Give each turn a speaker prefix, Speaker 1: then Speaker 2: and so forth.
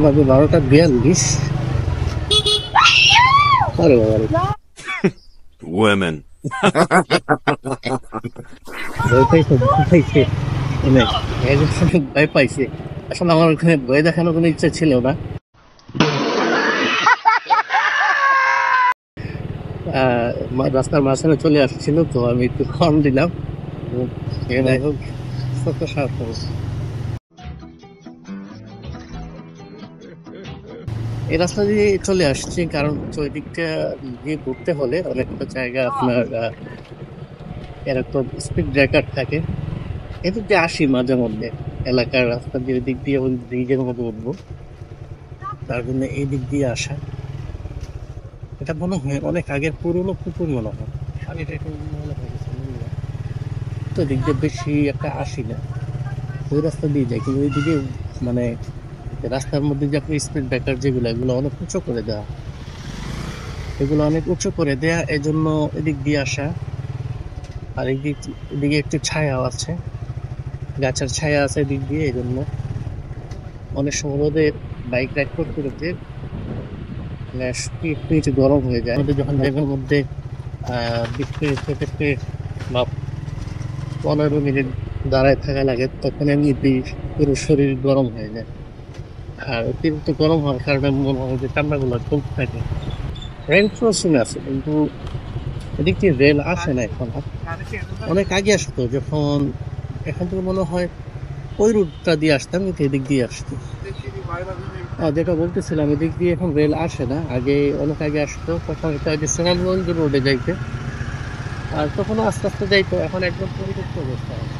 Speaker 1: বাজে 12:42। আরে বাবা
Speaker 2: Women.
Speaker 1: ভয় পাইছে ভয় পাইছে অনেক একজন ভয় পাইছে। আসলে আমার ওখানে ভয় দেখানোর কোনো ইচ্ছা ছিল না। রাস্তার মাঝখানে চলে আসছিল তো আমি একটু হর্ন দিলাম। যাই হোক ছোট্ট সাহস। এই রাস্তা দিয়ে চলে আসছি কারণ হচ্ছে ওই দিকটা দিয়ে ঘুরতে হলে অনেকটা জায়গা আপনার এরকম স্পিড ব্রেকার থাকে। এদিক দিয়ে আসি মাঝে মধ্যে এলাকার রাস্তা দিয়ে ওই দিক দিয়ে ওই ব্রিজের মধ্যে উঠবো, তার জন্য এই দিক দিয়ে আসা। এটা মনে হয় অনেক আগের পুরনো পুকুর মনে হয়। পানিটা একটু মনে হয়ে গেছে নোংরা। তো দিক দিয়ে বেশি একটা আসি না, ওই রাস্তা দিয়ে যাই। কিন্তু ওই দিকে মানে রাস্তার মধ্যে যে আপনি স্পিড ব্রেকার যেগুলো এগুলো অনেক উঁচু করে দেওয়া, এগুলো অনেক উঁচু করে দেয়া, এই জন্য এদিক দিয়ে আসা। আর এদিকে একটু ছায়াও আছে, গাছের ছায়া আছে এদিক দিয়ে, এই জন্য অনেক সময় রোদে বাইক রাইড করতে করতে পিঠ গরম হয়ে যায়। আমাদের যখন ব্যাগের মধ্যে 20 মিনিট থেকে বা 15 মিনিট দাঁড়ায় থাকা লাগে তখন এমনি পুরো শরীর গরম হয়ে যায়। আর অতিরিক্ত গরম হওয়ার কারণে মনে হয় যে ঠান্ডাগুলো চলতে থাকে। রেল ক্রসিং আছে কিন্তু এদিক দিয়ে রেল আসে না এখন আর। অনেক আগে আসতো যখন, এখন থেকে মনে হয় ওই রুটটা দিয়ে আসতাম কিন্তু এদিক দিয়ে আসতো। যেটা বলতেছিলাম এদিক দিয়ে এখন রেল আসে না, আগে অনেক আগে আসতো, তখন এটা যে সুনামগঞ্জ রোডে যাইতে, আর তখনও আস্তে আস্তে যাইতো, এখন একদম পরিত্যক্ত অবস্থা আছে।